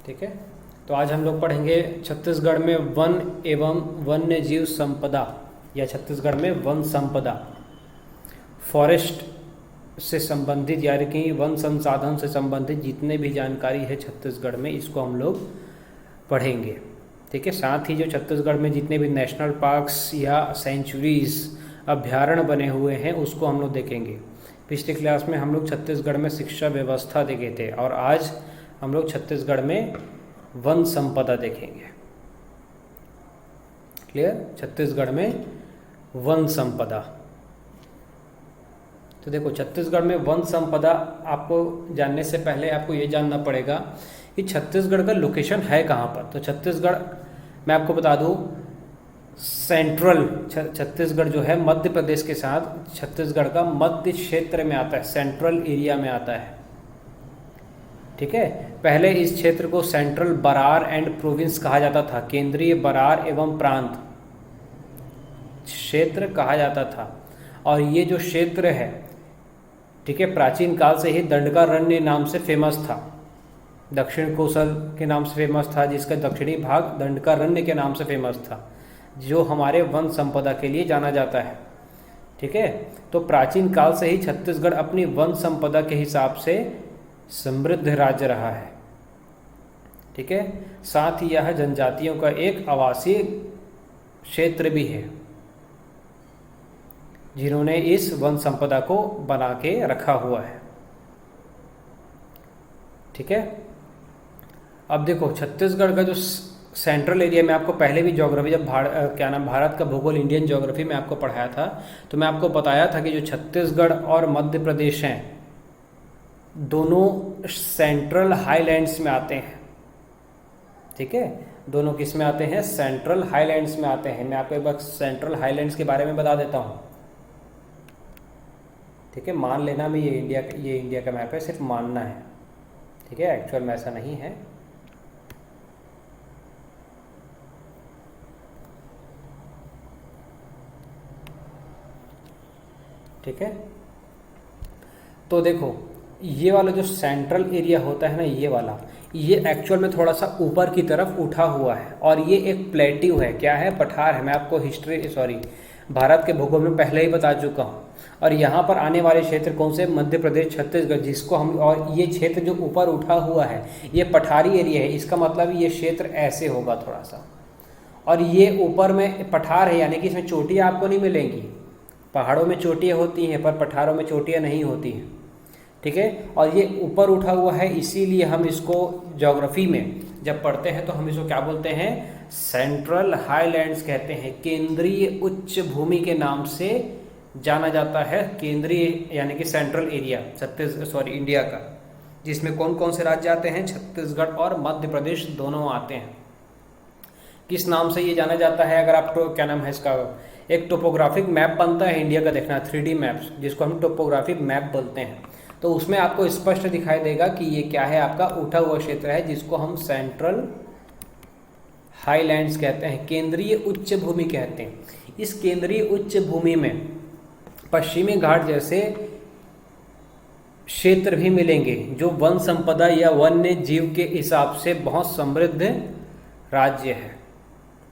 ठीक है। तो आज हम लोग पढ़ेंगे छत्तीसगढ़ में वन एवं वन्य जीव संपदा या छत्तीसगढ़ में वन संपदा, फॉरेस्ट से संबंधित यानी कि वन संसाधन से संबंधित जितने भी जानकारी है छत्तीसगढ़ में, इसको हम लोग पढ़ेंगे। ठीक है। साथ ही जो छत्तीसगढ़ में जितने भी नेशनल पार्क्स या सेंचुरीज अभ्यारण्य बने हुए हैं उसको हम लोग देखेंगे। पिछली क्लास में हम लोग छत्तीसगढ़ में शिक्षा व्यवस्था देखे थे और आज हम लोग छत्तीसगढ़ में वन संपदा देखेंगे। क्लियर? छत्तीसगढ़ में वन संपदा। तो देखो, छत्तीसगढ़ में वन संपदा आपको जानने से पहले आपको ये जानना पड़ेगा कि छत्तीसगढ़ का लोकेशन है कहाँ पर। तो छत्तीसगढ़ मैं आपको बता दूँ, सेंट्रल छत्तीसगढ़ जो है मध्य प्रदेश के साथ छत्तीसगढ़ का मध्य क्षेत्र में आता है, सेंट्रल एरिया में आता है। ठीक है। पहले इस क्षेत्र को सेंट्रल बरार एंड प्रोविंस कहा जाता था, केंद्रीय बरार एवं प्रांत क्षेत्र कहा जाता था। और ये जो क्षेत्र है, ठीक है, प्राचीन काल से ही दंडकारण्य नाम से फेमस था, दक्षिण कोसल के नाम से फेमस था, जिसका दक्षिणी भाग दंडकारण्य के नाम से फेमस था, जो हमारे वन संपदा के लिए जाना जाता है। ठीक है। तो प्राचीन काल से ही छत्तीसगढ़ अपनी वन संपदा के हिसाब से समृद्ध राज्य रहा है। ठीक है। साथ ही यह जनजातियों का एक आवासीय क्षेत्र भी है, जिन्होंने इस वन संपदा को बना के रखा हुआ है। ठीक है। अब देखो, छत्तीसगढ़ का जो सेंट्रल एरिया में आपको पहले भी ज्योग्राफी, जब भारत का भूगोल इंडियन ज्योग्राफी में आपको पढ़ाया था, तो मैं आपको बताया था कि जो छत्तीसगढ़ और मध्य प्रदेश हैं दोनों सेंट्रल हाईलैंड्स में आते हैं। ठीक है। दोनों किस में आते हैं? सेंट्रल हाईलैंड्स में आते हैं। मैं आपको एक बार सेंट्रल हाईलैंड्स के बारे में बता देता हूँ। ठीक है। मान लेना में ये इंडिया का मैप है, सिर्फ मानना है। ठीक है। एक्चुअल में ऐसा नहीं है। ठीक है। तो देखो, ये वाला जो सेंट्रल एरिया होता है ना, ये वाला, ये एक्चुअल में थोड़ा सा ऊपर की तरफ उठा हुआ है और ये एक प्लेट्यू है। क्या है? पठार है। मैं आपको भारत के भूगोल में पहले ही बता चुका हूँ। और यहाँ पर आने वाले क्षेत्र कौन से? मध्य प्रदेश, छत्तीसगढ़, जिसको हम, और ये क्षेत्र जो ऊपर उठा हुआ है ये पठारी एरिया है। इसका मतलब ये क्षेत्र ऐसे होगा थोड़ा सा, और ये ऊपर में पठार है, यानी कि इसमें चोटियाँ आपको नहीं मिलेंगी। पहाड़ों में चोटियाँ होती हैं पर पठारों में चोटियाँ नहीं होती हैं। ठीक है। और ये ऊपर उठा हुआ है, इसीलिए हम इसको ज्योग्राफी में जब पढ़ते हैं तो हम इसको क्या बोलते हैं? सेंट्रल हाईलैंड्स कहते हैं। केंद्रीय उच्च भूमि के नाम से जाना जाता है। केंद्रीय यानी कि सेंट्रल एरिया इंडिया का, जिसमें कौन कौन से राज्य आते हैं? छत्तीसगढ़ और मध्य प्रदेश दोनों आते हैं। किस नाम से ये जाना जाता है? अगर आप क्या नाम है इसका, एक टोपोग्राफिक मैप बनता है इंडिया का, देखना 3D मैप्स, जिसको हम टोपोग्राफिक मैप बोलते हैं। तो उसमें आपको स्पष्ट दिखाई देगा कि ये क्या है? आपका उठा हुआ क्षेत्र है, जिसको हम सेंट्रल हाईलैंड्स कहते हैं, केंद्रीय उच्च भूमि कहते हैं। इस केंद्रीय उच्च भूमि में पश्चिमी घाट जैसे क्षेत्र भी मिलेंगे, जो वन संपदा या वन्य जीव के हिसाब से बहुत समृद्ध राज्य है।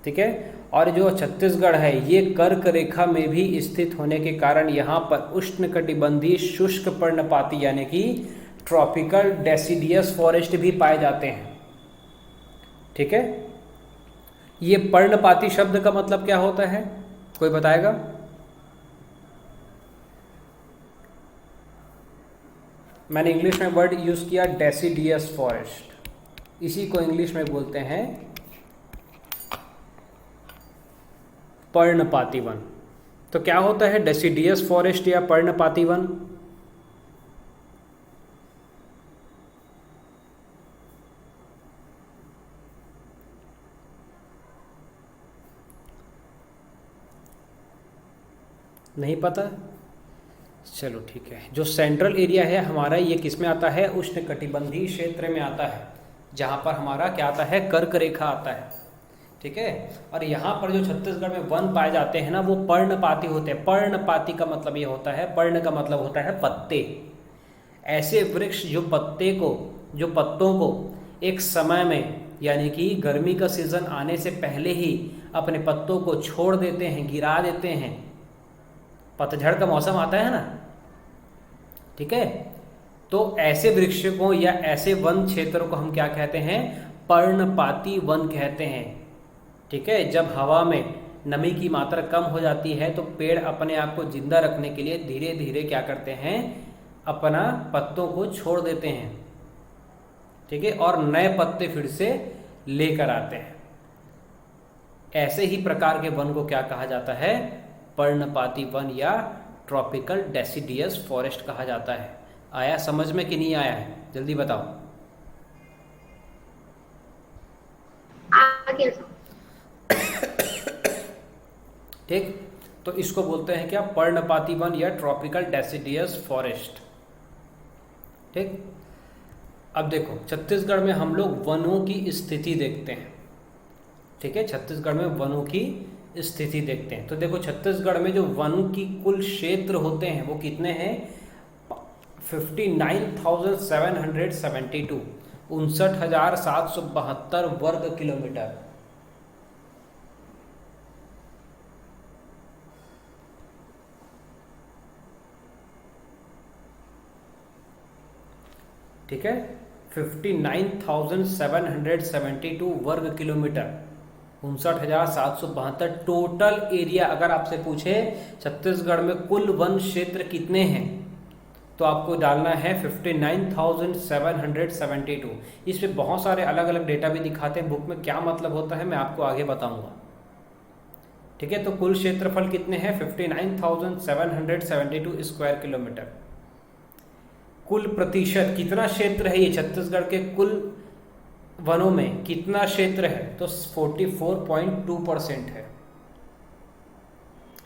ठीक है। और जो छत्तीसगढ़ है ये कर्क रेखा में भी स्थित होने के कारण यहाँ पर उष्णकटिबंधीय शुष्क पर्णपाती यानी कि ट्रॉपिकल डेसिडियस फॉरेस्ट भी पाए जाते हैं। ठीक है। ये पर्णपाती शब्द का मतलब क्या होता है? कोई बताएगा? मैंने इंग्लिश में वर्ड यूज किया डेसिडियस फॉरेस्ट, इसी को इंग्लिश में बोलते हैं पर्णपाती वन। तो क्या होता है डेसिडियस फॉरेस्ट या पर्णपाती वन? नहीं पता? चलो ठीक है। जो सेंट्रल एरिया है हमारा, ये किस में आता है? उष्णकटिबंधीय क्षेत्र में आता है, जहाँ पर हमारा क्या आता है? कर्क रेखा आता है। ठीक है। और यहाँ पर जो छत्तीसगढ़ में वन पाए जाते हैं ना, वो पर्णपाती होते हैं। पर्णपाती का मतलब ये होता है, पर्ण का मतलब होता है पत्ते। ऐसे वृक्ष जो पत्तों को एक समय में, यानी कि गर्मी का सीजन आने से पहले ही अपने पत्तों को छोड़ देते हैं, गिरा देते हैं। पतझड़ का मौसम आता है ना, ठीक है, तो ऐसे वृक्ष को या ऐसे वन क्षेत्रों को हम क्या कहते हैं, पर्णपाती वन कहते हैं। ठीक है, जब हवा में नमी की मात्रा कम हो जाती है तो पेड़ अपने आप को जिंदा रखने के लिए धीरे धीरे क्या करते हैं, अपना पत्तों को छोड़ देते हैं। ठीक है, और नए पत्ते फिर से लेकर आते हैं। ऐसे ही प्रकार के वन को क्या कहा जाता है, पर्णपाती वन या ट्रॉपिकल डेसिडियस फॉरेस्ट कहा जाता है। आया समझ में कि नहीं आया है, जल्दी बताओ। ठीक, तो इसको बोलते हैं क्या, पर्णपाती वन या ट्रॉपिकल डेसिडियस फॉरेस्ट। ठीक, अब देखो छत्तीसगढ़ में हम लोग वनों की स्थिति देखते हैं। ठीक है, छत्तीसगढ़ में वनों की स्थिति देखते हैं। तो देखो छत्तीसगढ़ में जो वन की कुल क्षेत्र होते हैं वो कितने हैं, 59,772, 59,772 वर्ग किलोमीटर। ठीक है, 59,772 वर्ग किलोमीटर, 59,772 टोटल एरिया। अगर आपसे पूछे छत्तीसगढ़ में कुल वन क्षेत्र कितने हैं, तो आपको डालना है 59,772। इस पे बहुत सारे अलग अलग डेटा भी दिखाते हैं बुक में, क्या मतलब होता है मैं आपको आगे बताऊंगा। ठीक है, तो कुल क्षेत्रफल कितने हैं, 59,772 स्क्वायर किलोमीटर। कुल प्रतिशत कितना क्षेत्र है ये छत्तीसगढ़ के कुल वनों में कितना क्षेत्र है, तो 44.2% है।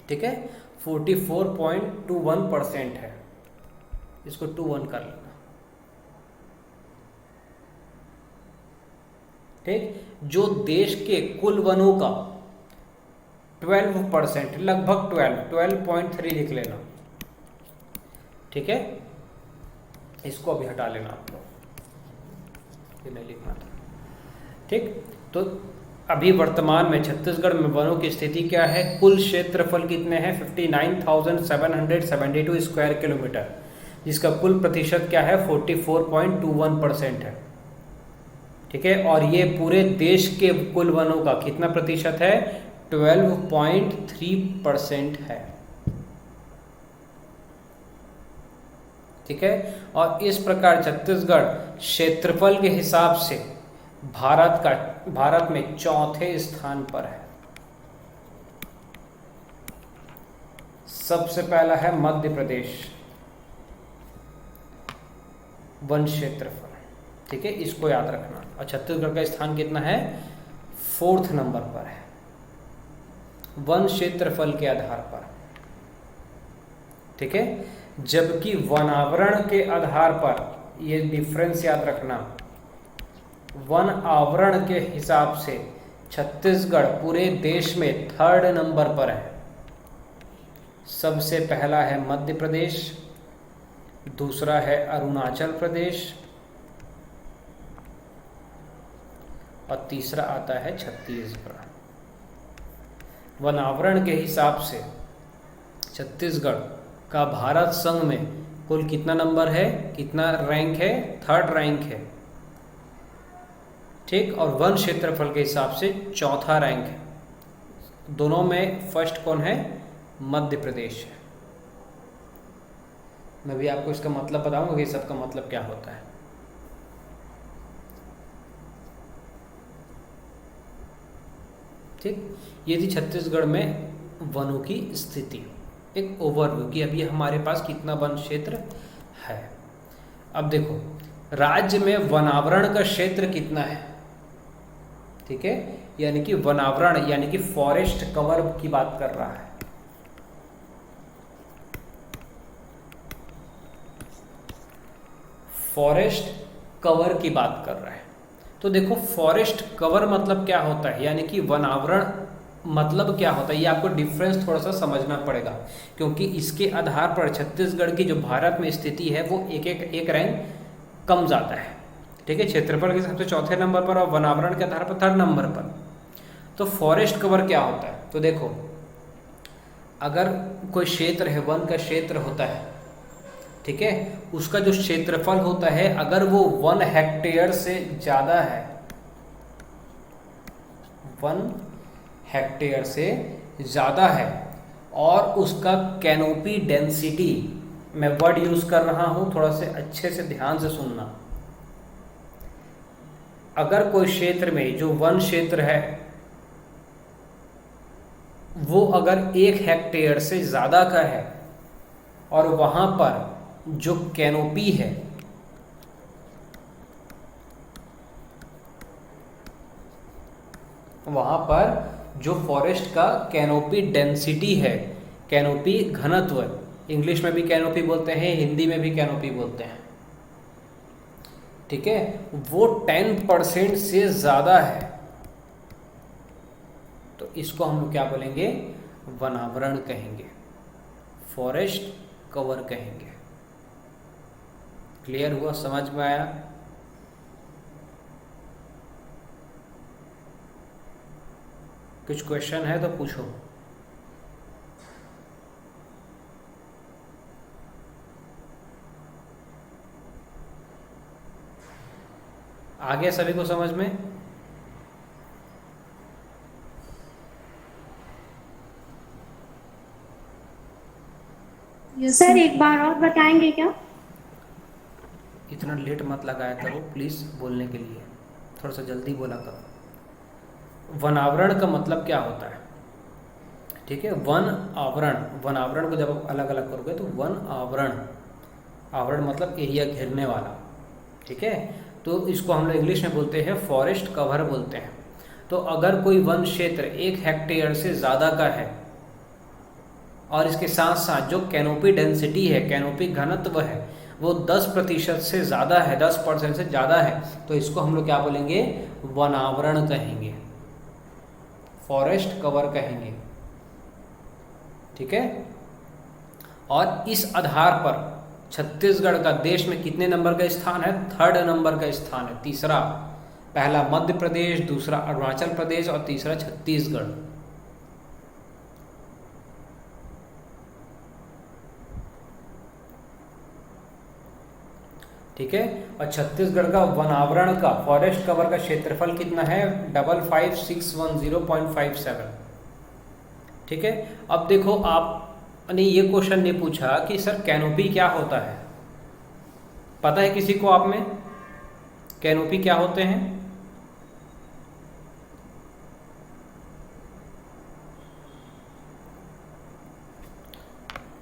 ठीक है, 44.21% है, इसको 21 कर लेना। ठीक, जो देश के कुल वनों का 12%, लगभग 12.3 लिख लेना। ठीक है, इसको अभी हटा लेना आप लोग, ये नहीं लिखना था। ठीक, तो अभी वर्तमान में छत्तीसगढ़ में वनों की स्थिति क्या है, कुल क्षेत्रफल कितने हैं, 59,772 स्क्वायर किलोमीटर, जिसका कुल प्रतिशत क्या है, 44.21% है। ठीक है, और ये पूरे देश के कुल वनों का कितना प्रतिशत है, 12.3% है। ठीक है, और इस प्रकार छत्तीसगढ़ क्षेत्रफल के हिसाब से भारत में चौथे स्थान पर है। सबसे पहला है मध्य प्रदेश वन क्षेत्रफल। ठीक है, इसको याद रखना। और छत्तीसगढ़ का स्थान कितना है, 4th नंबर पर है वन क्षेत्रफल के आधार पर। ठीक है, जबकि वनावरण के आधार पर, ये डिफरेंस याद रखना, वन आवरण के हिसाब से छत्तीसगढ़ पूरे देश में 3rd नंबर पर है। सबसे पहला है मध्य प्रदेश, दूसरा है अरुणाचल प्रदेश और तीसरा आता है छत्तीसगढ़। वनावरण के हिसाब से छत्तीसगढ़ का भारत संघ में कुल कितना नंबर है, कितना रैंक है, 3rd रैंक है। ठीक, और वन क्षेत्रफल के हिसाब से 4था रैंक है। दोनों में फर्स्ट कौन है, मध्य प्रदेश है। मैं भी आपको इसका मतलब बताऊंगा कि सबका मतलब क्या होता है। ठीक, ये थी छत्तीसगढ़ में वनों की स्थिति, एक ओवरव्यू कि अभी हमारे पास कितना वन क्षेत्र है। अब देखो राज्य में वनावरण का क्षेत्र कितना है। ठीक है, यानी कि वनावरण यानी कि फॉरेस्ट कवर की बात कर रहा है। फॉरेस्ट कवर की बात कर रहा है। तो देखो फॉरेस्ट कवर मतलब क्या होता है, यानी कि वनावरण मतलब क्या होता है, ये आपको डिफरेंस थोड़ा सा समझना पड़ेगा, क्योंकि इसके आधार पर छत्तीसगढ़ की जो भारत में स्थिति है वो एक रैंक कम जाता है। ठीक है, क्षेत्रफल के हिसाब से चौथे नंबर पर और वनावरण के आधार पर थर्ड नंबर पर। तो फॉरेस्ट कवर क्या होता है, तो देखो अगर कोई क्षेत्र है, वन का क्षेत्र होता है, ठीक है, उसका जो क्षेत्रफल होता है अगर वो 1 हेक्टेयर से ज़्यादा है, 1 हेक्टेयर से ज़्यादा है, और उसका कैनोपी डेंसिटी, मैं वर्ड यूज़ कर रहा हूँ, थोड़ा से अच्छे से ध्यान से सुनना। अगर कोई क्षेत्र में जो वन क्षेत्र है वो अगर 1 हेक्टेयर से ज़्यादा का है और वहाँ पर जो कैनोपी है वहाँ पर जो फॉरेस्ट का कैनोपी डेंसिटी है, कैनोपी घनत्व, इंग्लिश में भी कैनोपी बोलते हैं, हिंदी में भी कैनोपी बोलते हैं, ठीक है, वो 10% से ज़्यादा है, तो इसको हम लोग क्या बोलेंगे, वनावरण कहेंगे, फॉरेस्ट कवर कहेंगे। क्लियर हुआ, समझ में आया? कुछ क्वेश्चन है तो पूछो। आ गया सभी को समझ में? सर एक बार और बताएंगे क्या? इतना लेट मत लगाया करो प्लीज़ बोलने के लिए, थोड़ा सा जल्दी बोला करो। वनावरण का मतलब क्या होता है, ठीक है, वन आवरण, वनावरण को जब आप अलग अलग करोगे तो वन आवरण, आवरण मतलब एरिया घेरने वाला, ठीक है, तो इसको हम लोग इंग्लिश में बोलते हैं फॉरेस्ट कवर बोलते हैं। तो अगर कोई वन क्षेत्र 1 हेक्टेयर से ज़्यादा का है और इसके साथ साथ जो कैनोपी डेंसिटी है, कैनोपी घनत्व है, वो 10% से ज़्यादा है, 10% से ज़्यादा है, तो इसको हम लोग क्या बोलेंगे, वनावरण कहेंगे, फॉरेस्ट कवर कहेंगे, ठीक है। और इस आधार पर छत्तीसगढ़ का देश में कितने नंबर का स्थान है, 3rd नंबर का स्थान है, तीसरा, पहला मध्य प्रदेश, दूसरा अरुणाचल प्रदेश और तीसरा छत्तीसगढ़। ठीक है, और छत्तीसगढ़ का वनावरण का, फॉरेस्ट कवर का क्षेत्रफल कितना है, 55,610.57। ठीक है, अब देखो आपने ये क्वेश्चन नहीं पूछा कि सर कैनोपी क्या होता है, पता है किसी को आप में कैनोपी क्या होते हैं?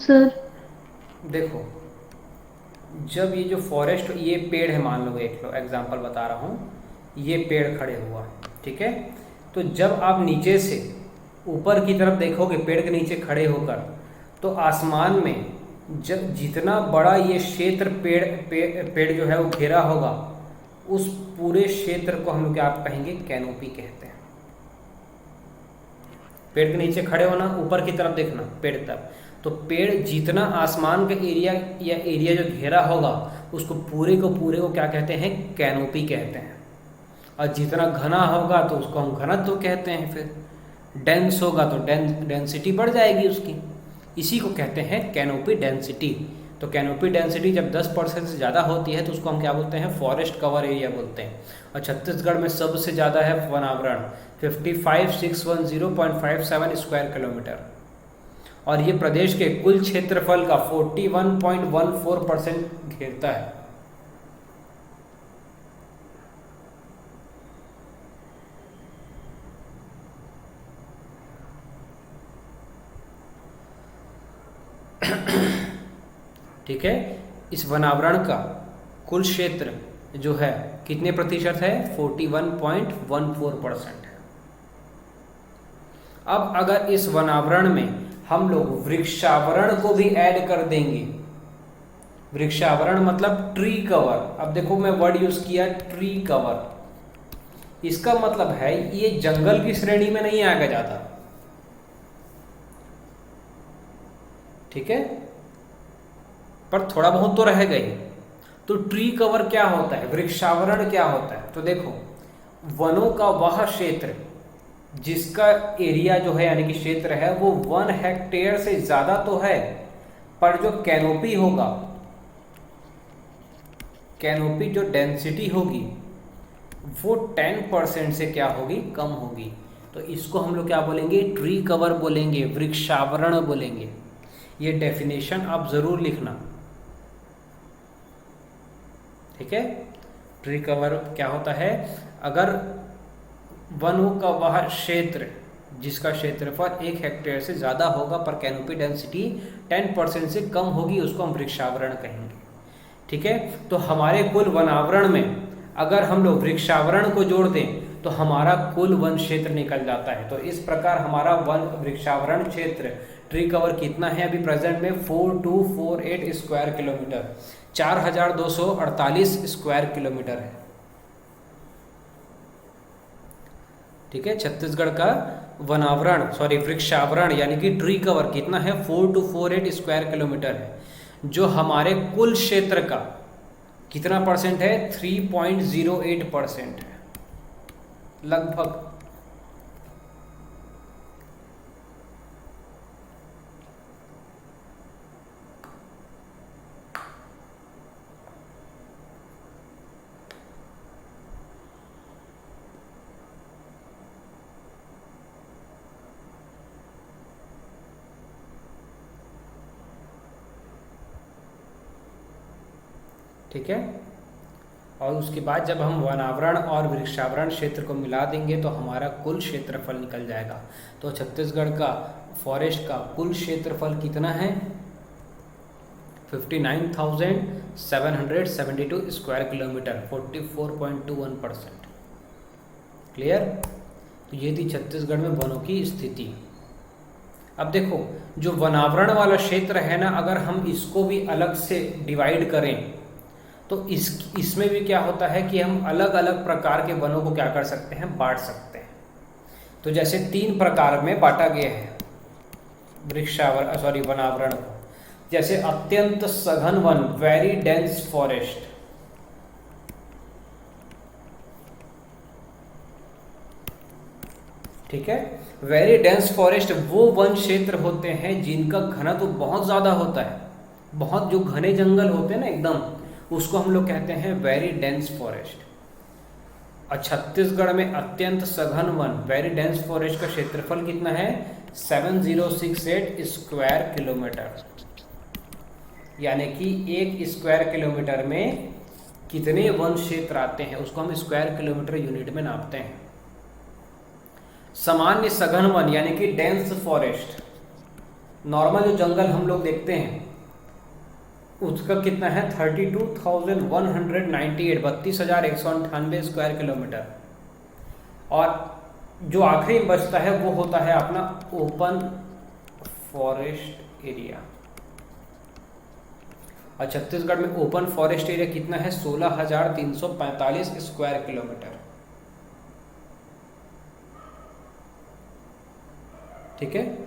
सर देखो जब ये जो फॉरेस्ट, ये पेड़ है, मान लो एक एग्जांपल बता रहा हूँ, ये पेड़ खड़े हुआ है, ठीक है, तो जब आप नीचे से ऊपर की तरफ देखोगे पेड़ के नीचे खड़े होकर, तो आसमान में जब जितना बड़ा ये क्षेत्र पेड़ जो है वो घेरा होगा, उस पूरे क्षेत्र को हम लोग क्या कहेंगे, कैनोपी कहते हैं। पेड़ के नीचे खड़े होना, ऊपर की तरफ देखना पेड़ तक, तो पेड़ जितना आसमान का एरिया या एरिया जो घेरा होगा उसको पूरे को क्या कहते हैं, कैनोपी कहते हैं। और जितना घना होगा तो उसको हम घनत्व कहते हैं, फिर डेंस होगा तो डेंसिटी बढ़ जाएगी उसकी, इसी को कहते हैं कैनोपी डेंसिटी। तो कैनोपी डेंसिटी जब 10% से ज़्यादा होती है तो उसको हम क्या बोलते हैं, फॉरेस्ट कवर एरिया बोलते हैं। और छत्तीसगढ़ में सबसे ज़्यादा है वनावरण, 55,610.57 स्क्वायर किलोमीटर, और ये प्रदेश के कुल क्षेत्रफल का 41.14% घेरता है। ठीक है, इस वनावरण का कुल क्षेत्र जो है कितने प्रतिशत है, 41.14% है। अब अगर इस वनावरण में हम लोग वृक्षावरण को भी ऐड कर देंगे, वृक्षावरण मतलब ट्री कवर, अब देखो मैं वर्ड यूज किया ट्री कवर, इसका मतलब है ये जंगल की श्रेणी में नहीं आएगा ज्यादा, ठीक है, पर थोड़ा बहुत तो रहेगा ही। तो ट्री कवर क्या होता है, वृक्षावरण क्या होता है? तो देखो, वनों का वह क्षेत्र जिसका एरिया जो है यानी कि क्षेत्र है वो 1 हेक्टेयर से ज्यादा तो है, पर जो कैनोपी होगा, कैनोपी जो डेंसिटी होगी वो 10% से क्या होगी, कम होगी। तो इसको हम लोग क्या बोलेंगे, ट्री कवर बोलेंगे, वृक्षावरण बोलेंगे। ये डेफिनेशन आप जरूर लिखना, ठीक है। ट्री कवर क्या होता है, अगर वनों का वह क्षेत्र जिसका क्षेत्रफल 1 हेक्टेयर से ज़्यादा होगा पर कैनोपी डेंसिटी 10% से कम होगी, उसको हम वृक्षावरण कहेंगे, ठीक है। तो हमारे कुल वनावरण में अगर हम लोग वृक्षावरण को जोड़ दें तो हमारा कुल वन क्षेत्र निकल जाता है। तो इस प्रकार हमारा वन वृक्षावरण क्षेत्र ट्री कवर कितना है अभी प्रेजेंट में, 4248 स्क्वायर किलोमीटर, 4248 स्क्वायर किलोमीटर है, ठीक है। छत्तीसगढ़ का वनावरण वृक्षावरण यानी कि ट्री कवर कितना है, 4248 स्क्वायर किलोमीटर है, जो हमारे कुल क्षेत्र का कितना परसेंट है, 3.08% है लगभग। ठीक है। और उसके बाद जब हम वनावरण और वृक्षावरण क्षेत्र को मिला देंगे तो हमारा कुल क्षेत्रफल निकल जाएगा। तो छत्तीसगढ़ का फॉरेस्ट का कुल क्षेत्रफल कितना है, 59,772 स्क्वायर किलोमीटर, 44.21%। क्लियर। तो ये थी छत्तीसगढ़ में वनों की स्थिति। अब देखो, जो वनावरण वाला क्षेत्र है ना, अगर हम इसको भी अलग से डिवाइड करें तो इसमें भी क्या होता है कि हम अलग अलग प्रकार के वनों को क्या कर सकते हैं, बांट सकते हैं। तो जैसे 3 प्रकार में बांटा गया है वनावरण को। जैसे अत्यंत सघन वन, वेरी डेंस फॉरेस्ट, ठीक है। वेरी डेंस फॉरेस्ट वो वन क्षेत्र होते हैं जिनका घनत्व बहुत ज्यादा होता है, बहुत जो घने जंगल होते हैं ना एकदम, उसको हम लोग कहते हैं वेरी डेंस फॉरेस्ट। और छत्तीसगढ़ में अत्यंत सघन वन, वेरी डेंस फॉरेस्ट का क्षेत्रफल कितना है, 7068 स्क्वायर किलोमीटर, यानी कि 1 स्क्वायर किलोमीटर में कितने वन क्षेत्र आते हैं उसको हम स्क्वायर किलोमीटर यूनिट में नापते हैं। सामान्य सघन वन यानी कि डेंस फॉरेस्ट, नॉर्मल जो जंगल हम लोग देखते हैं उसका कितना है, 32,198, 32,198 स्क्वायर किलोमीटर। और जो आखिरी बचता है वो होता है अपना ओपन फॉरेस्ट एरिया। और छत्तीसगढ़ में ओपन फॉरेस्ट एरिया कितना है, 16,345 स्क्वायर किलोमीटर, ठीक है।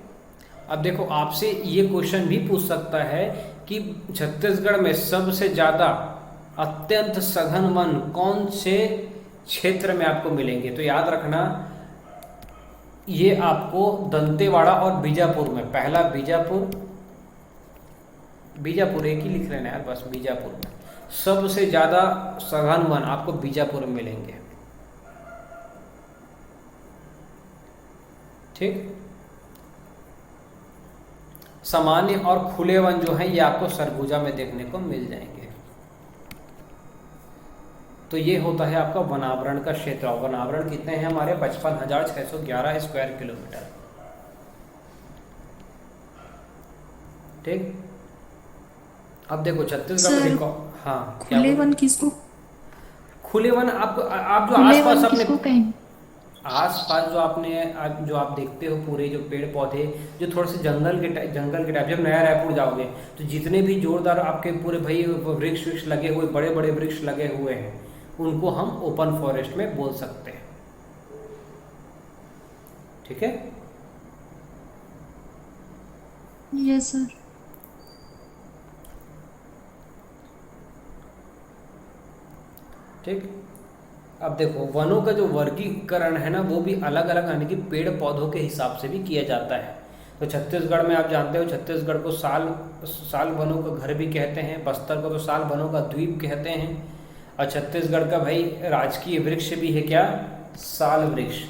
अब देखो, आपसे ये क्वेश्चन भी पूछ सकता है कि छत्तीसगढ़ में सबसे ज्यादा अत्यंत सघन वन कौन से क्षेत्र में आपको मिलेंगे। तो याद रखना, ये आपको दंतेवाड़ा और बीजापुर में, पहला बीजापुर एक ही लिख लेना यार बस, बीजापुर में सबसे ज्यादा सघन वन आपको बीजापुर में मिलेंगे, ठीक। सामान्य और खुले वन जो हैं ये आपको सरगुजा में देखने को मिल जाएंगे। तो ये होता है आपका वनावरण का क्षेत्र। वनावरण कितने हैं हमारे, 55,611 स्क्वायर किलोमीटर, ठीक। अब देखो छत्तीसगढ़ में हाँ, खुले वन किसको, खुले वन आप जो आसपास अपने आसपास जो आप देखते हो पूरे जो पेड़ पौधे, जो थोड़े से जंगल के टाइप, जब नया रायपुर जाओगे तो जितने भी जोरदार आपके पूरे भाई वृक्ष लगे हुए, बड़े बड़े वृक्ष लगे हुए हैं, उनको हम ओपन फॉरेस्ट में बोल सकते हैं, ठीक है। Yes sir. ठीक। अब देखो वनों का जो वर्गीकरण है ना वो भी अलग अलग यानी कि पेड़ पौधों के हिसाब से भी किया जाता है। तो छत्तीसगढ़ में आप जानते हो छत्तीसगढ़ को साल वनों का घर भी कहते हैं, बस्तर को तो साल वनों का द्वीप कहते हैं, और छत्तीसगढ़ का भाई राजकीय वृक्ष भी है क्या, साल वृक्ष।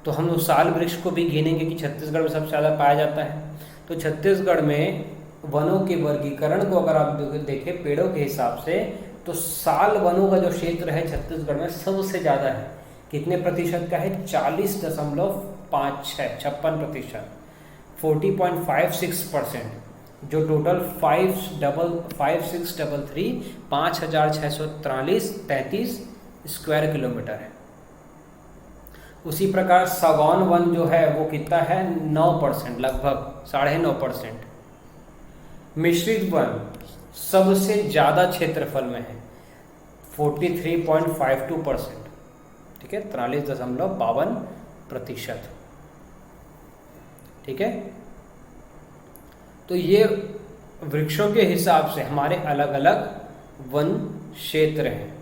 तो हम उस साल वृक्ष को भी गिनेंगे कि छत्तीसगढ़ में सबसे ज़्यादा पाया जाता है। तो छत्तीसगढ़ में वनों के वर्गीकरण को अगर आप देखें पेड़ों के हिसाब से तो साल वनों का जो क्षेत्र है छत्तीसगढ़ में सबसे ज़्यादा है। कितने प्रतिशत का है, 40.56 56%, 40.56%, जो टोटल 5633 स्क्वायर किलोमीटर है। उसी प्रकार सागौन वन जो है वो कितना है, 9%, लगभग 9.5%। मिश्रित वन सबसे ज़्यादा क्षेत्रफल में है, 43.52%, ठीक है, 43.52%, ठीक है। तो ये वृक्षों के हिसाब से हमारे अलग अलग वन क्षेत्र हैं,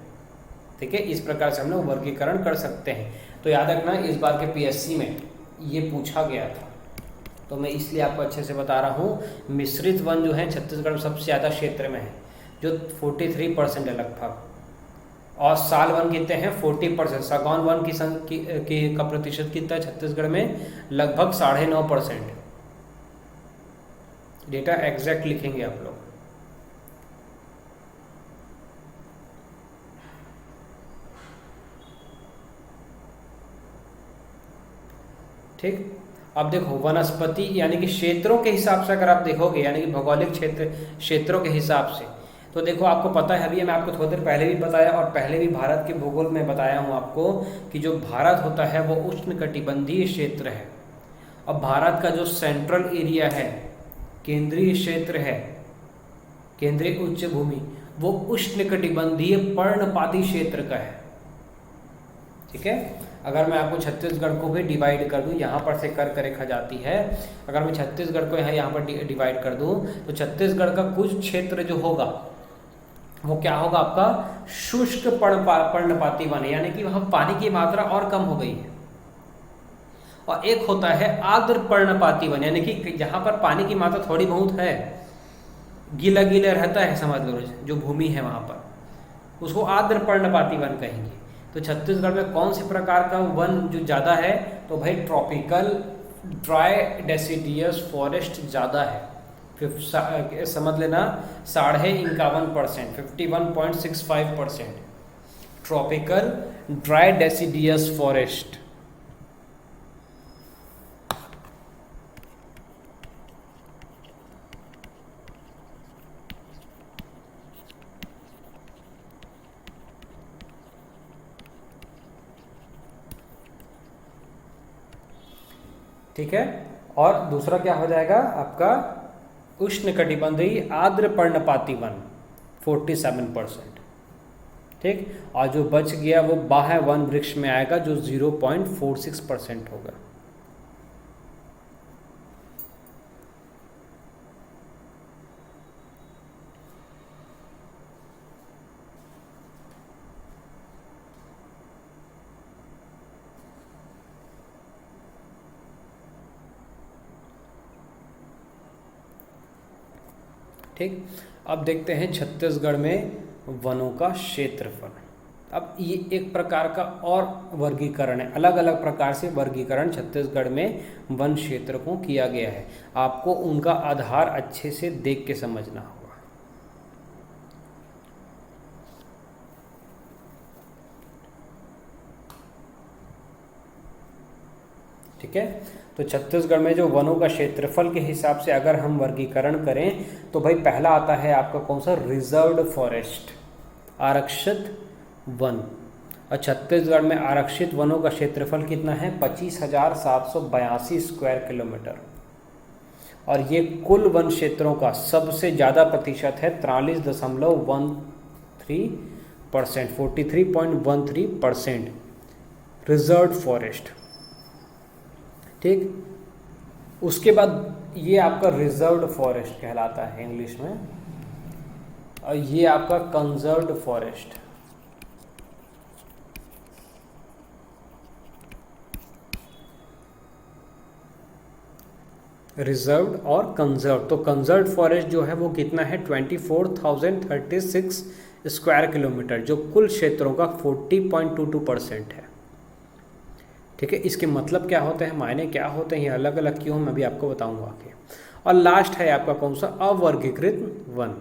ठीक है। इस प्रकार से हम लोग वर्गीकरण कर सकते हैं। तो याद रखना इस बार के पीएससी में ये पूछा गया था, तो मैं इसलिए आपको अच्छे से बता रहा हूँ। मिश्रित वन जो है छत्तीसगढ़ में सबसे ज़्यादा क्षेत्र में है, जो 43% है लगभग, और साल वन कितने हैं, 40%। सागौन वन का प्रतिशत कितना है छत्तीसगढ़ में, लगभग 9.5%। डेटा एग्जैक्ट लिखेंगे आप लोग। ठीक। अब देखो वनस्पति यानी कि क्षेत्रों के हिसाब से अगर आप देखोगे, यानी कि भौगोलिक क्षेत्रों के हिसाब से, तो देखो आपको पता है, अभी मैं आपको थोड़ी देर पहले भी बताया और पहले भी भारत के भूगोल में बताया हूँ आपको कि जो भारत होता है वो उष्णकटिबंधीय क्षेत्र है। अब भारत का जो सेंट्रल एरिया है, केंद्रीय क्षेत्र है, केंद्रीय उच्च भूमि, वो उष्णकटिबंधीय पर्णपाती क्षेत्र का है, ठीक है। अगर मैं आपको छत्तीसगढ़ को भी डिवाइड कर दूं, यहाँ पर से कर्क रेखा जाती है, अगर मैं छत्तीसगढ़ को यहाँ पर डिवाइड कर दूं तो छत्तीसगढ़ का कुछ क्षेत्र जो होगा वो क्या होगा, आपका शुष्क पर्णपाती वन, यानी कि वहाँ पानी की मात्रा और कम हो गई है। और एक होता है आर्द्र पर्णपाती वन, यानी कि जहाँ पर पानी की मात्रा थोड़ी बहुत है, गीला गीला रहता है, समझ लो जो भूमि है वहाँ पर, उसको आर्द्र पर्णपाती वन कहेंगे। तो छत्तीसगढ़ में कौन से प्रकार का वन जो ज़्यादा है, तो भाई ट्रॉपिकल ड्राई डेसिडियस फॉरेस्ट ज़्यादा है। समझ लेना 51.5%, 51.65% ट्रॉपिकल ड्राई डेसिडियस फॉरेस्ट। ठीक है। और दूसरा क्या हो जाएगा आपका उष्णकटिबंधीय आर्द्र पर्णपाती वन 47%, ठीक। और जो बच गया वो बाह्य वन वृक्ष में आएगा जो 0.46% होगा। ठीक। अब देखते हैं छत्तीसगढ़ में वनों का क्षेत्रफल। अब ये एक प्रकार का और वर्गीकरण है, अलग अलग प्रकार से वर्गीकरण छत्तीसगढ़ में वन क्षेत्र को किया गया है। आपको उनका आधार अच्छे से देख के समझना होगा। ठीक है। तो छत्तीसगढ़ में जो वनों का क्षेत्रफल के हिसाब से अगर हम वर्गीकरण करें तो भाई पहला आता है आपका कौन सा, रिजर्व्ड फॉरेस्ट, आरक्षित वन। और छत्तीसगढ़ में आरक्षित वनों का क्षेत्रफल कितना है, 25,782 स्क्वायर किलोमीटर। और ये कुल वन क्षेत्रों का सबसे ज़्यादा प्रतिशत है, 43.13%, 43.13% रिजर्व्ड फॉरेस्ट। ठीक। उसके बाद ये आपका रिजर्व्ड फॉरेस्ट कहलाता है इंग्लिश में, और ये आपका कंजर्व्ड फॉरेस्ट। रिजर्व्ड और कंजर्व। तो कंजर्व फॉरेस्ट जो है वो कितना है 24,036 स्क्वायर किलोमीटर, जो कुल क्षेत्रों का 40.22% है। ठीक है, इसके मतलब क्या होते हैं, मायने क्या होते हैं, ये अलग अलग क्यों, मैं भी आपको बताऊंगा आगे। और लास्ट है आपका कौन सा, अवर्गीकृत वन।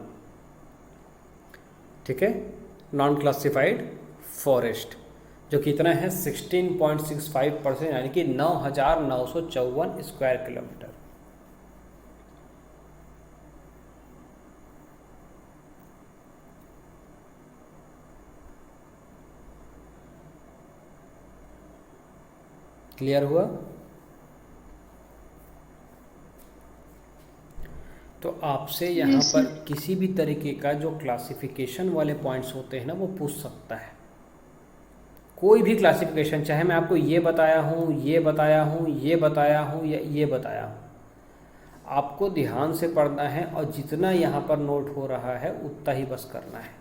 ठीक है, नॉन क्लासिफाइड फॉरेस्ट, जो कितना है 16.65%, यानी कि 9,954 स्क्वायर किलोमीटर। क्लियर हुआ? तो आपसे यहाँ Yes, पर sir. किसी भी तरीके का जो क्लासिफिकेशन वाले पॉइंट्स होते हैं ना, वो पूछ सकता है। कोई भी क्लासिफिकेशन, चाहे मैं आपको ये बताया हूँ, ये बताया हूँ, ये बताया हूँ या ये बताया हूँ, आपको ध्यान से पढ़ना है और जितना यहाँ पर नोट हो रहा है उतना ही बस करना है।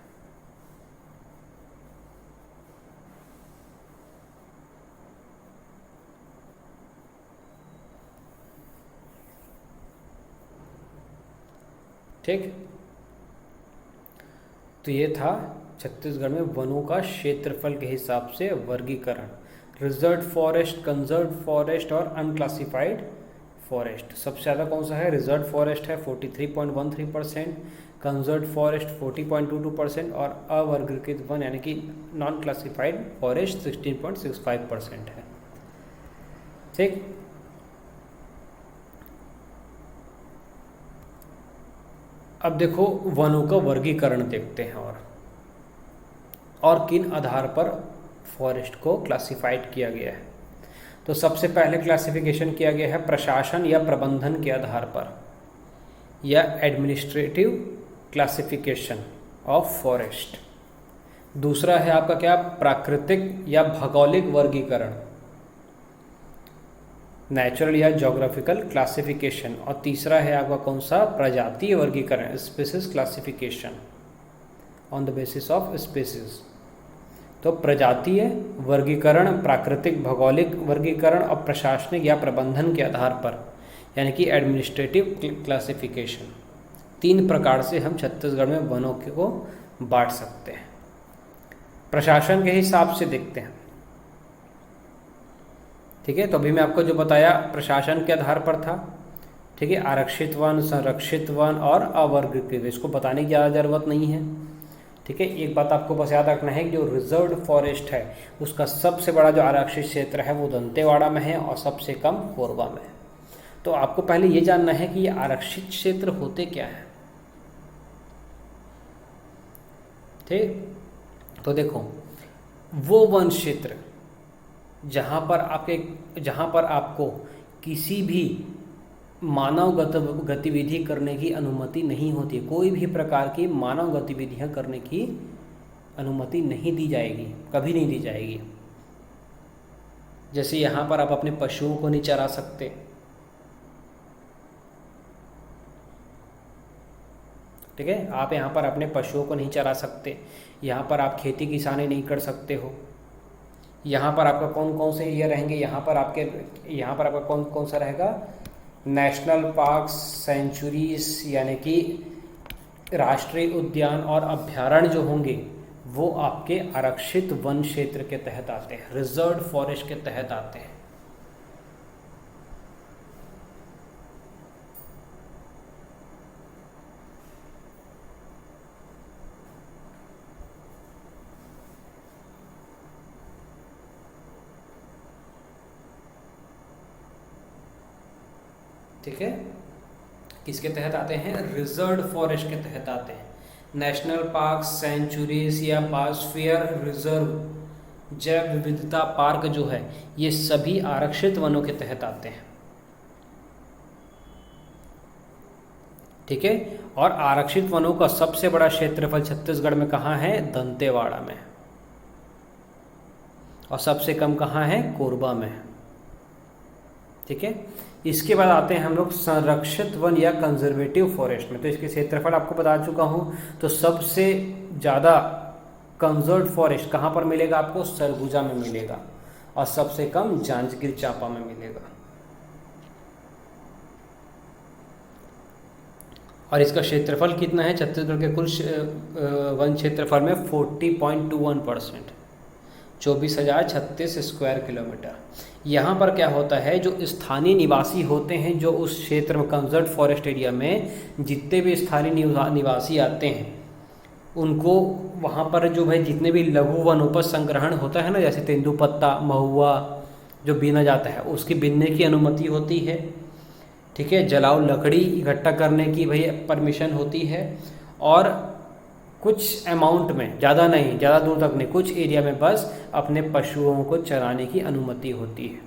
ठीक, तो ये था छत्तीसगढ़ में वनों का क्षेत्रफल के हिसाब से वर्गीकरण, रिजर्व फॉरेस्ट, कंजर्व फॉरेस्ट और अनक्लासिफाइड फॉरेस्ट। सबसे ज़्यादा कौन सा है, रिजर्व फॉरेस्ट है 43.13%, कंजर्व फॉरेस्ट 40.22% और अवर्गीकृत वन यानी कि नॉन क्लासिफाइड फॉरेस्ट 16.65% है। ठीक, अब देखो वनों का वर्गीकरण देखते हैं और किन आधार पर फॉरेस्ट को क्लासिफाइड किया गया है। तो सबसे पहले क्लासिफिकेशन किया गया है प्रशासन या प्रबंधन के आधार पर, या एडमिनिस्ट्रेटिव क्लासिफिकेशन ऑफ फॉरेस्ट। दूसरा है आपका क्या, प्राकृतिक या भौगोलिक वर्गीकरण, नेचुरल या ज्योग्राफिकल क्लासिफिकेशन। और तीसरा है आपका कौन सा, प्रजातीय वर्गीकरण, species classification on the basis of species. तो प्रजातीय वर्गीकरण, प्राकृतिक भौगोलिक वर्गीकरण और प्रशासनिक या प्रबंधन के आधार पर, यानी कि एडमिनिस्ट्रेटिव क्लासिफिकेशन। 3 प्रकार से हम छत्तीसगढ़ में वनों को बांट सकते हैं। प्रशासन के हिसाब से देखते हैं। ठीक है, तो अभी मैं आपको जो बताया प्रशासन के आधार पर था। ठीक है, आरक्षित वन, संरक्षित वन और अवर्गीकृत, इसको बताने की ज़्यादा ज़रूरत नहीं है। ठीक है, एक बात आपको बस याद रखना है कि जो रिजर्व्ड फॉरेस्ट है उसका सबसे बड़ा जो आरक्षित क्षेत्र है वो दंतेवाड़ा में है और सबसे कम कोरबा में है। तो आपको पहले ये जानना है कि ये आरक्षित क्षेत्र होते क्या है। ठीक, तो देखो वो वन क्षेत्र जहाँ पर आपको किसी भी मानव गतिविधि करने की अनुमति नहीं होती, कोई भी प्रकार की मानव गतिविधियाँ करने की अनुमति नहीं दी जाएगी, कभी नहीं दी जाएगी। जैसे यहाँ पर आप अपने पशुओं को नहीं चरा सकते, ठीक है, आप यहाँ पर अपने पशुओं को नहीं चरा सकते, यहाँ पर आप खेती किसानी नहीं कर सकते हो। यहाँ पर आपका कौन कौन से एरिया रहेंगे, यहाँ पर आपका कौन कौन सा रहेगा, नेशनल पार्क, सेंचुरीज यानी कि राष्ट्रीय उद्यान और अभ्यारण्य जो होंगे वो आपके आरक्षित वन क्षेत्र के तहत आते हैं, रिजर्व्ड फॉरेस्ट के तहत आते हैं। ठीक है, किसके तहत आते हैं, रिजर्व्ड फॉरेस्ट के तहत आते हैं। नेशनल पार्क, सेंचुरीज या बायोस्फीयर रिजर्व, जैव विविधता पार्क जो है ये सभी आरक्षित वनों के तहत आते हैं। ठीक है, और आरक्षित वनों का सबसे बड़ा क्षेत्रफल छत्तीसगढ़ में कहाँ है, दंतेवाड़ा में, और सबसे कम कहाँ है, कोरबा में। ठीक है, इसके बाद आते हैं हम लोग संरक्षित वन या कंजर्वेटिव फॉरेस्ट में। तो इसके क्षेत्रफल आपको बता चुका हूँ। तो सबसे ज़्यादा कंजर्व फॉरेस्ट कहाँ पर मिलेगा आपको, सरगुजा में मिलेगा, और सबसे कम जांजगीर चांपा में मिलेगा। और इसका क्षेत्रफल कितना है छत्तीसगढ़ के कुल वन क्षेत्रफल में 40.21%, 24,036 स्क्वायर किलोमीटर। यहाँ पर क्या होता है, जो स्थानीय निवासी होते हैं, जो उस क्षेत्र में कंजर्व फॉरेस्ट एरिया में जितने भी स्थानीय निवासी आते हैं, उनको वहाँ पर जो भाई जितने भी लघु वनोपज संग्रहण होता है ना, जैसे तेंदुपत्ता, महुआ जो बीना जाता है, उसकी बीनने की अनुमति होती है। ठीक है, जलाऊ लकड़ी इकट्ठा करने की भाई परमिशन होती है, और कुछ अमाउंट में, ज़्यादा नहीं, ज़्यादा दूर तक नहीं, कुछ एरिया में बस अपने पशुओं को चराने की अनुमति होती है,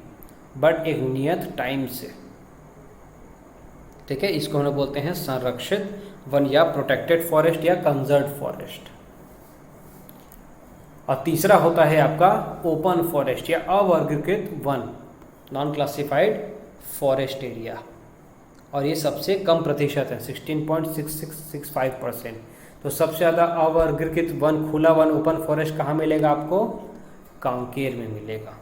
बट एक नियत टाइम से। ठीक है, इसको हम लोग बोलते हैं संरक्षित वन या प्रोटेक्टेड फॉरेस्ट या कंजर्व फॉरेस्ट। और तीसरा होता है आपका ओपन फॉरेस्ट या अवर्गीकृत one, non classified forest area, और ये सबसे कम प्रतिशत है, 16.6665%। तो सबसे ज़्यादा अवर्गीकृत वन, खुला वन, ओपन फॉरेस्ट कहाँ मिलेगा आपको? कांकेर में मिलेगा।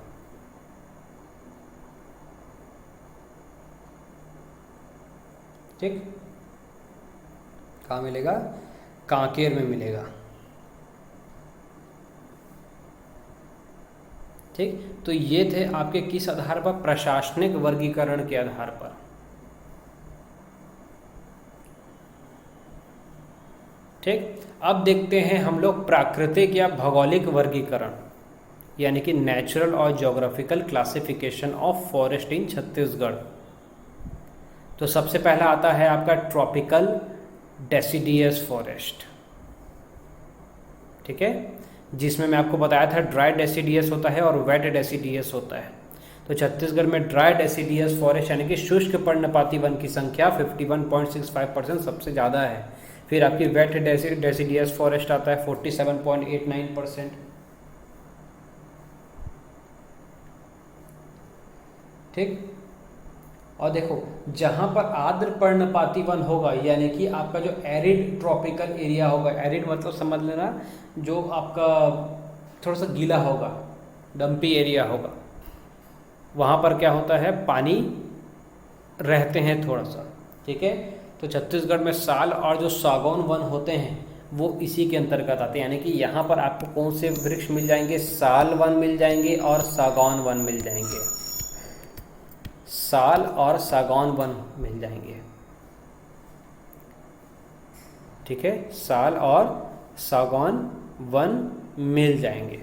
ठीक, कहाँ मिलेगा? कांकेर में मिलेगा। ठीक, तो ये थे आपके किस आधार पर? प्रशासनिक वर्गीकरण के आधार पर। ठीक, अब देखते हैं हम लोग प्राकृतिक या भौगोलिक वर्गीकरण, यानी कि नेचुरल और ज्योग्राफिकल क्लासिफिकेशन ऑफ फॉरेस्ट इन छत्तीसगढ़। तो सबसे पहला आता है आपका ट्रॉपिकल डेसिडियस फॉरेस्ट। ठीक है, जिसमें मैं आपको बताया था ड्राई डेसिडियस होता है और वेट डेसिडियस होता है। तो छत्तीसगढ़ में ड्राई डेसिडियस फॉरेस्ट यानी कि शुष्क पर्णपाती वन की संख्या 51.65% सबसे ज़्यादा है। फिर आपकी वेट डेसिडियस फॉरेस्ट आता है 47.89%। ठीक, और देखो जहाँ पर आर्द्र पर्णपाती वन होगा, यानी कि आपका जो एरिड ट्रॉपिकल एरिया होगा, एरिड मतलब समझ लेना जो आपका थोड़ा सा गीला होगा, डंपी एरिया होगा, वहाँ पर क्या होता है, पानी रहते हैं थोड़ा सा। ठीक है, तो छत्तीसगढ़ में साल और जो सागौन वन होते हैं वो इसी के अंतर्गत आते हैं, यानी कि यहाँ पर आपको कौन से वृक्ष मिल जाएंगे? साल वन मिल जाएंगे और सागौन वन मिल जाएंगे। साल और सागौन वन मिल जाएंगे। ठीक है, साल और सागौन वन मिल जाएंगे।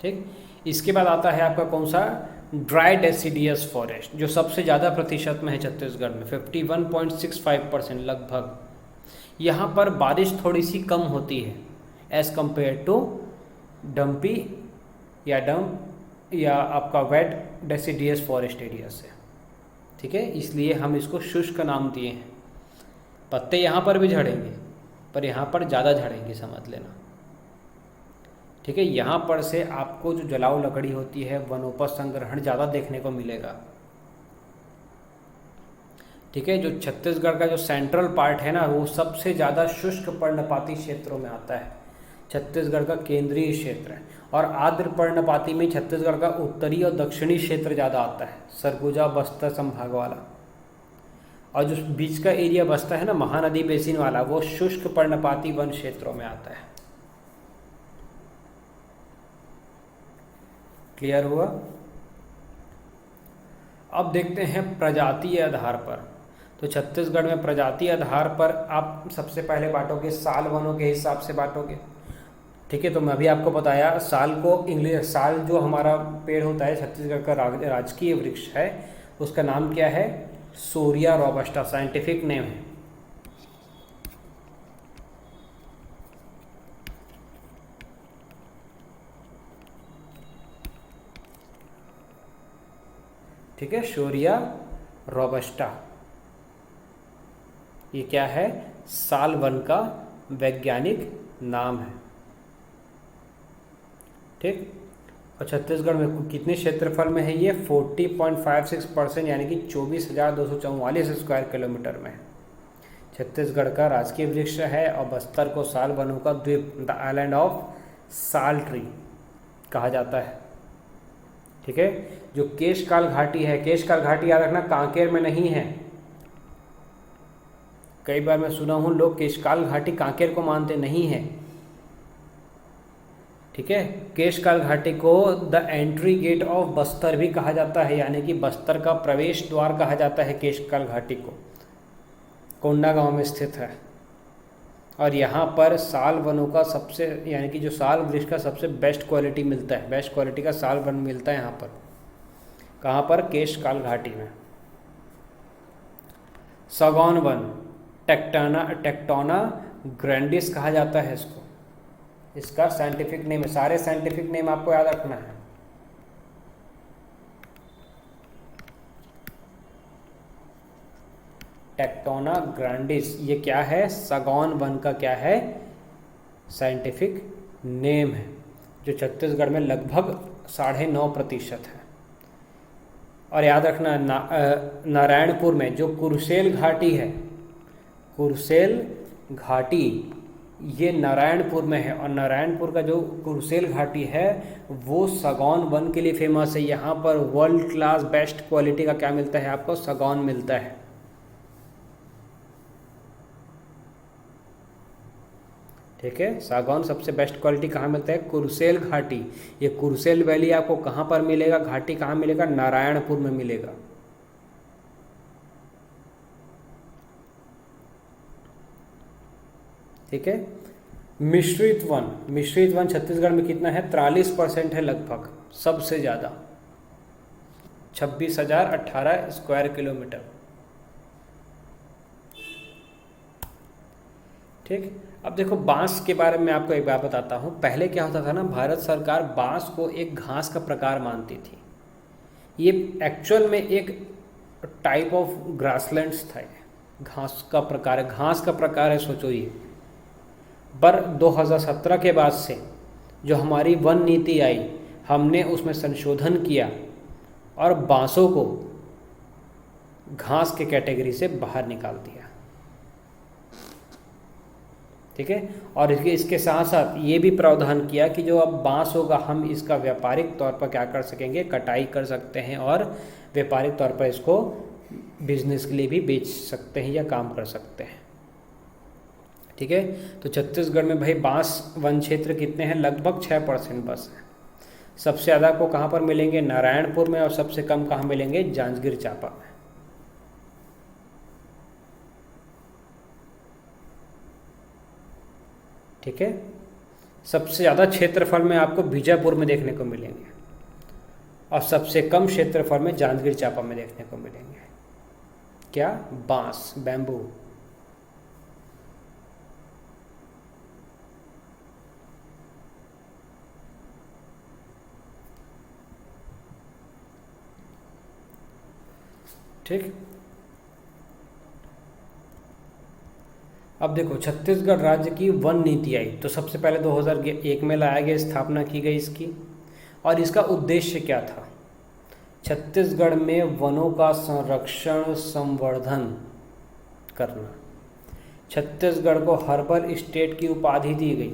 ठीक, इसके बाद आता है आपका कौन सा? ड्राई डेसिडियस फॉरेस्ट, जो सबसे ज़्यादा प्रतिशत में है छत्तीसगढ़ में, 51.65% लगभग। यहाँ पर बारिश थोड़ी सी कम होती है एज़ कम्पेयर टू डंपी या डंप या आपका वेट डेसिडियस फॉरेस्ट एरिया से। ठीक है, इसलिए हम इसको शुष्क नाम दिए हैं। पत्ते यहाँ पर भी झड़ेंगे, पर यहाँ पर ज़्यादा झड़ेंगे, समझ लेना। ठीक है, यहाँ पर से आपको जो जलाऊ लकड़ी होती है, वनोपज संग्रहण ज़्यादा देखने को मिलेगा। ठीक है, जो छत्तीसगढ़ का जो सेंट्रल पार्ट है ना, वो सबसे ज़्यादा शुष्क पर्णपाती क्षेत्रों में आता है। छत्तीसगढ़ का केंद्रीय क्षेत्र है, और आर्द्र पर्णपाती में छत्तीसगढ़ का उत्तरी और दक्षिणी क्षेत्र ज़्यादा आता है, सरगुजा बस्तर संभाग वाला। और जो बीच का एरिया बसता है ना, महानदी बेसिन वाला, वो शुष्क पर्णपाती वन क्षेत्रों में आता है। क्लियर हुआ? अब देखते हैं प्रजातीय आधार पर। तो छत्तीसगढ़ में प्रजातीय आधार पर आप सबसे पहले बांटोगे साल वनों के हिसाब से बांटोगे। ठीक है, तो मैं अभी आपको बताया साल को इंग्लिश, साल जो हमारा पेड़ होता है छत्तीसगढ़ का राजकीय वृक्ष है, उसका नाम क्या है? सोरिया रोबस्टा, साइंटिफिक नेम है। ठीक है, शोरिया रोबस्टा, ये क्या है? साल वन का वैज्ञानिक नाम है। ठीक, और छत्तीसगढ़ में कितने क्षेत्रफल में है ये? 40.56%, यानी कि 24,244 स्क्वायर किलोमीटर में छत्तीसगढ़ का राजकीय वृक्ष है। और बस्तर को साल वनों का द्वीप, द आइलैंड ऑफ साल ट्री, कहा जाता है। ठीक है, जो केशकाल घाटी है, केशकाल घाटी याद रखना कांकेर में नहीं है। कई बार मैं सुना हूँ लोग केशकाल घाटी कांकेर को मानते नहीं है। ठीक है, केशकाल घाटी को the entry gate of Bastar भी कहा जाता है, यानी कि बस्तर का प्रवेश द्वार कहा जाता है केशकाल घाटी को। कोंडागांव में स्थित है और यहाँ पर साल वनों का सबसे, यानी कि जो साल वृक्ष का सबसे बेस्ट क्वालिटी मिलता है, बेस्ट क्वालिटी का साल वन मिलता है यहाँ पर। कहाँ पर? केशकाल घाटी में। सागौन वन, टेक्टोना ग्रैंडिस कहा जाता है इसको, इसका साइंटिफिक नेम है। सारे साइंटिफिक नेम आपको याद रखना है। टेक्टोना ग्रैंडिस, ये क्या है? सागौन वन का क्या है? साइंटिफिक नेम है, जो छत्तीसगढ़ में लगभग 9.5% है। और याद रखना नारायणपुर में जो कुरुसेल घाटी है, कुरुसेल घाटी ये नारायणपुर में है, और नारायणपुर का जो कुरुसेल घाटी है वो सागौन वन के लिए फेमस है। यहाँ पर वर्ल्ड क्लास बेस्ट क्वालिटी का क्या मिलता है आपको? सागौन मिलता है। ठीक है, सागौन सबसे बेस्ट क्वालिटी कहाँ मिलता है? कुरुसेल घाटी। ये कुरुसेल वैली आपको कहाँ पर मिलेगा? घाटी कहाँ मिलेगा? नारायणपुर में मिलेगा। ठीक है, मिश्रित वन, मिश्रित वन छत्तीसगढ़ में कितना है? 43% है लगभग, सबसे ज़्यादा 26,018 स्क्वायर किलोमीटर। ठीक, अब देखो बांस के बारे में आपको एक बात बताता हूँ। पहले क्या होता था ना, भारत सरकार बांस को एक घास का प्रकार मानती थी। ये एक्चुअल में एक टाइप ऑफ ग्रासलैंड्स था, घास का प्रकार है, घास का प्रकार है, सोचो ये। पर 2017 के बाद से जो हमारी वन नीति आई, हमने उसमें संशोधन किया और बांसों को घास के कैटेगरी से बाहर निकाल दिया। ठीक है, और इसके साथ साथ ये भी प्रावधान किया कि जो अब बांस होगा हम इसका व्यापारिक तौर पर क्या कर सकेंगे? कटाई कर सकते हैं और व्यापारिक तौर पर इसको बिजनेस के लिए भी बेच सकते हैं या काम कर सकते हैं। ठीक है, तो छत्तीसगढ़ में भाई बांस वन क्षेत्र कितने हैं? लगभग 6% बस है। सबसे ज़्यादा को कहाँ पर मिलेंगे? नारायणपुर में, और सबसे कम कहाँ मिलेंगे? जांजगीर चांपा में। ठीक है, सबसे ज़्यादा क्षेत्रफल में आपको बीजापुर में देखने को मिलेंगे और सबसे कम क्षेत्रफल में जांजगीर चांपा में देखने को मिलेंगे। क्या? बांस, बैम्बू। ठीक, अब देखो छत्तीसगढ़ राज्य की वन नीति आई तो सबसे पहले 2001 में लाया गया, स्थापना की गई इसकी। और इसका उद्देश्य क्या था? छत्तीसगढ़ में वनों का संरक्षण संवर्धन करना। छत्तीसगढ़ को हर्बल स्टेट की उपाधि दी गई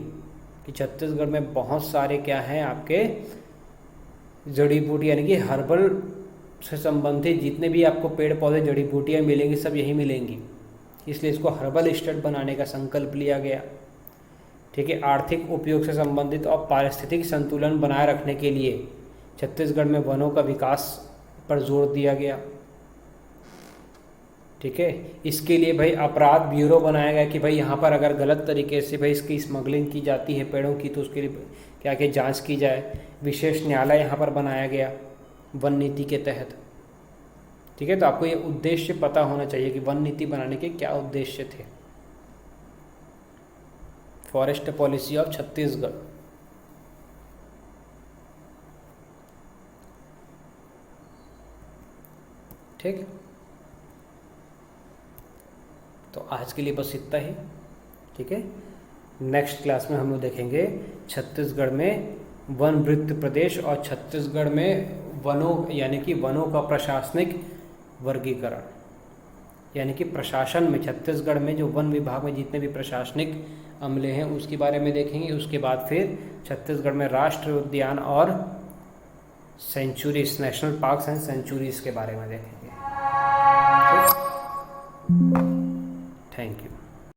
कि छत्तीसगढ़ में बहुत सारे क्या हैं आपके जड़ी बूटी, यानी कि हर्बल से संबंधित जितने भी आपको पेड़ पौधे जड़ी बूटियाँ मिलेंगी सब यही मिलेंगी, इसलिए इसको हर्बल स्टेट बनाने का संकल्प लिया गया। ठीक है, आर्थिक उपयोग से संबंधित और पारिस्थितिक संतुलन बनाए रखने के लिए छत्तीसगढ़ में वनों का विकास पर जोर दिया गया। ठीक है, इसके लिए भाई अपराध ब्यूरो बनाया गया कि भाई यहाँ पर अगर गलत तरीके से भाई इसकी स्मगलिंग की जाती है पेड़ों की तो उसके लिए क्या क्या जांच की जाए। विशेष न्यायालय यहाँ पर बनाया गया वन नीति के तहत। ठीक है, तो आपको ये उद्देश्य पता होना चाहिए कि वन नीति बनाने के क्या उद्देश्य थे। Forest policy of Chhattisgarh. ठीक, तो आज के लिए बस इतना ही। ठीक है, नेक्स्ट क्लास में हम लोग देखेंगे छत्तीसगढ़ में वन वृत्त प्रदेश और छत्तीसगढ़ में वनों यानी कि वनों का प्रशासनिक वर्गीकरण, यानी कि प्रशासन में छत्तीसगढ़ में जो वन विभाग में जितने भी प्रशासनिक अम्ले हैं उसके बारे में देखेंगे। उसके बाद फिर छत्तीसगढ़ में राष्ट्रीय उद्यान और sanctuaries, national parks and sanctuaries के बारे में देखेंगे। ठीक?